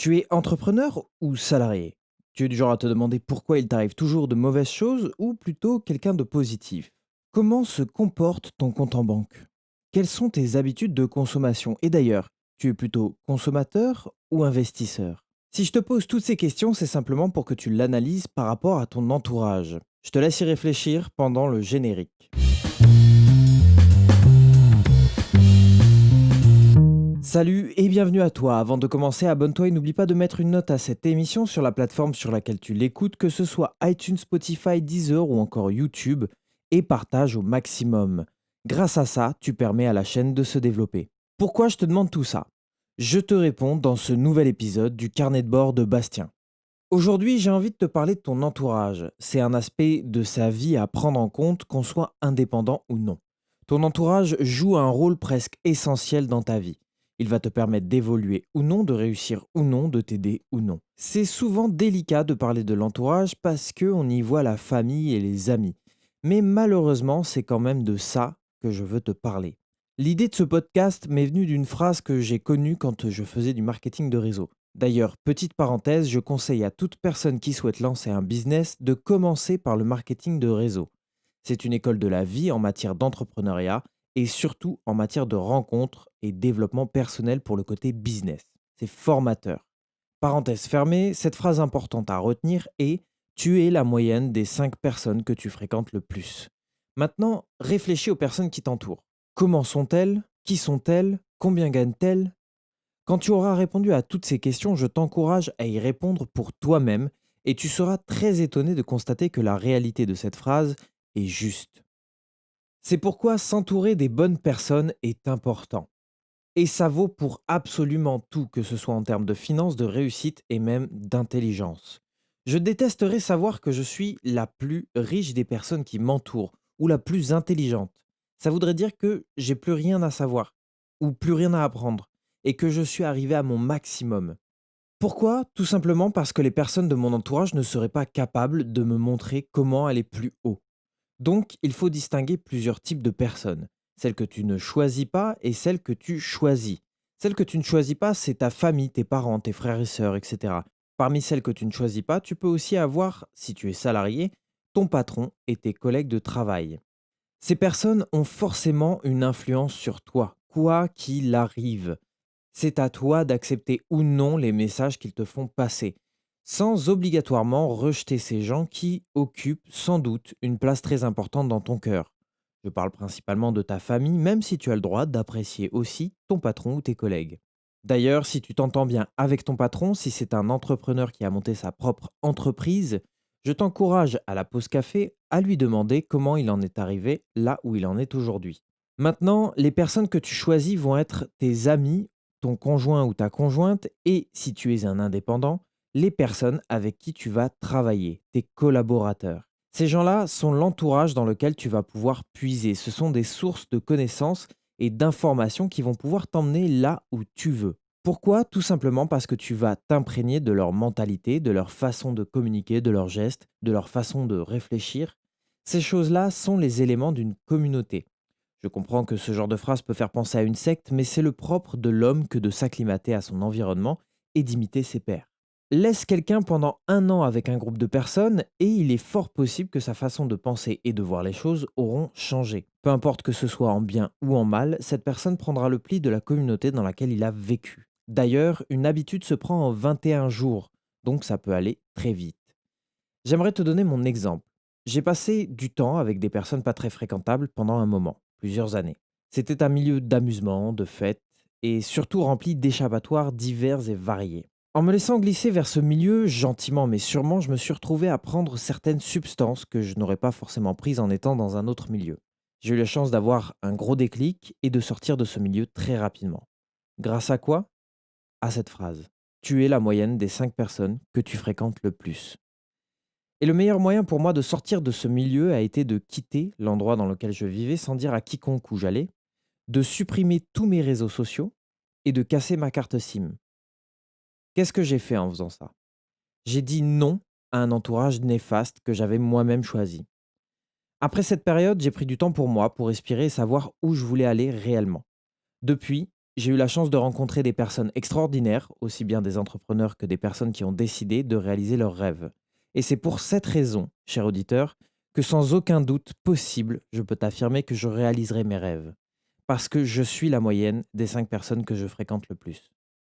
Tu es entrepreneur ou salarié? Tu es du genre à te demander pourquoi il t'arrive toujours de mauvaises choses ou plutôt quelqu'un de positif? Comment se comporte ton compte en banque? Quelles sont tes habitudes de consommation? Et d'ailleurs, tu es plutôt consommateur ou investisseur? Si je te pose toutes ces questions, c'est simplement pour que tu l'analyses par rapport à ton entourage. Je te laisse y réfléchir pendant le générique. Salut et bienvenue à toi. Avant de commencer, abonne-toi et n'oublie pas de mettre une note à cette émission sur la plateforme sur laquelle tu l'écoutes, que ce soit iTunes, Spotify, Deezer ou encore YouTube, et partage au maximum. Grâce à ça, tu permets à la chaîne de se développer. Pourquoi je te demande tout ça? Je te réponds dans ce nouvel épisode du carnet de bord de Bastien. Aujourd'hui, j'ai envie de te parler de ton entourage. C'est un aspect de sa vie à prendre en compte, qu'on soit indépendant ou non. Ton entourage joue un rôle presque essentiel dans ta vie. Il va te permettre d'évoluer ou non, de réussir ou non, de t'aider ou non. C'est souvent délicat de parler de l'entourage parce qu'on y voit la famille et les amis. Mais malheureusement, c'est quand même de ça que je veux te parler. L'idée de ce podcast m'est venue d'une phrase que j'ai connue quand je faisais du marketing de réseau. D'ailleurs, petite parenthèse, je conseille à toute personne qui souhaite lancer un business de commencer par le marketing de réseau. C'est une école de la vie en matière d'entrepreneuriat et surtout en matière de rencontres et développement personnel pour le côté business. C'est formateur. Parenthèse fermée, cette phrase importante à retenir est: tu es la moyenne des 5 personnes que tu fréquentes le plus. Maintenant, réfléchis aux personnes qui t'entourent. Comment sont-elles? Qui sont-elles? Combien gagnent-elles? Quand tu auras répondu à toutes ces questions, je t'encourage à y répondre pour toi-même et tu seras très étonné de constater que la réalité de cette phrase est juste. C'est pourquoi s'entourer des bonnes personnes est important. Et ça vaut pour absolument tout, que ce soit en termes de finances, de réussite et même d'intelligence. Je détesterais savoir que je suis la plus riche des personnes qui m'entourent ou la plus intelligente. Ça voudrait dire que j'ai plus rien à savoir ou plus rien à apprendre et que je suis arrivé à mon maximum. Pourquoi? Tout simplement parce que les personnes de mon entourage ne seraient pas capables de me montrer comment aller plus haut. Donc, il faut distinguer plusieurs types de personnes. Celles que tu ne choisis pas et celles que tu choisis. Celles que tu ne choisis pas, c'est ta famille, tes parents, tes frères et sœurs, etc. Parmi celles que tu ne choisis pas, tu peux aussi avoir, si tu es salarié, ton patron et tes collègues de travail. Ces personnes ont forcément une influence sur toi, quoi qu'il arrive. C'est à toi d'accepter ou non les messages qu'ils te font passer, sans obligatoirement rejeter ces gens qui occupent sans doute une place très importante dans ton cœur. Je parle principalement de ta famille, même si tu as le droit d'apprécier aussi ton patron ou tes collègues. D'ailleurs, si tu t'entends bien avec ton patron, si c'est un entrepreneur qui a monté sa propre entreprise, je t'encourage à la pause café à lui demander comment il en est arrivé là où il en est aujourd'hui. Maintenant, les personnes que tu choisis vont être tes amis, ton conjoint ou ta conjointe et, si tu es un indépendant, les personnes avec qui tu vas travailler, tes collaborateurs. Ces gens-là sont l'entourage dans lequel tu vas pouvoir puiser. Ce sont des sources de connaissances et d'informations qui vont pouvoir t'emmener là où tu veux. Pourquoi? Tout simplement parce que tu vas t'imprégner de leur mentalité, de leur façon de communiquer, de leurs gestes, de leur façon de réfléchir. Ces choses-là sont les éléments d'une communauté. Je comprends que ce genre de phrase peut faire penser à une secte, mais c'est le propre de l'homme que de s'acclimater à son environnement et d'imiter ses pairs. Laisse quelqu'un pendant 1 an avec un groupe de personnes et il est fort possible que sa façon de penser et de voir les choses auront changé. Peu importe que ce soit en bien ou en mal, cette personne prendra le pli de la communauté dans laquelle il a vécu. D'ailleurs, une habitude se prend en 21 jours, donc ça peut aller très vite. J'aimerais te donner mon exemple. J'ai passé du temps avec des personnes pas très fréquentables pendant un moment, plusieurs années. C'était un milieu d'amusement, de fêtes et surtout rempli d'échappatoires divers et variés. En me laissant glisser vers ce milieu, gentiment mais sûrement, je me suis retrouvé à prendre certaines substances que je n'aurais pas forcément prises en étant dans un autre milieu. J'ai eu la chance d'avoir un gros déclic et de sortir de ce milieu très rapidement. Grâce à quoi? À cette phrase. Tu es la moyenne des 5 personnes que tu fréquentes le plus. Et le meilleur moyen pour moi de sortir de ce milieu a été de quitter l'endroit dans lequel je vivais sans dire à quiconque où j'allais, de supprimer tous mes réseaux sociaux et de casser ma carte SIM. Qu'est-ce que j'ai fait en faisant ça? J'ai dit non à un entourage néfaste que j'avais moi-même choisi. Après cette période, j'ai pris du temps pour moi, pour respirer et savoir où je voulais aller réellement. Depuis, J'ai eu la chance de rencontrer des personnes extraordinaires, aussi bien des entrepreneurs que des personnes qui ont décidé de réaliser leurs rêves. Et c'est pour cette raison, cher auditeur, que sans aucun doute possible, je peux t'affirmer que je réaliserai mes rêves. Parce que je suis la moyenne des 5 personnes que je fréquente le plus.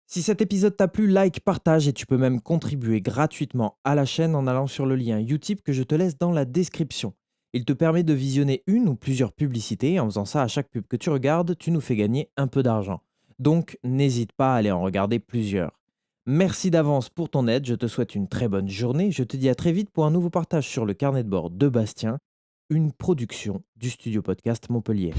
Si cet épisode t'a plu, like, partage et tu peux même contribuer gratuitement à la chaîne en allant sur le lien Utip que je te laisse dans la description. Il te permet de visionner une ou plusieurs publicités et en faisant ça à chaque pub que tu regardes, tu nous fais gagner un peu d'argent. Donc n'hésite pas à aller en regarder plusieurs. Merci d'avance pour ton aide, je te souhaite une très bonne journée, je te dis à très vite pour un nouveau partage sur le carnet de bord de Bastien, une production du studio podcast Montpellier.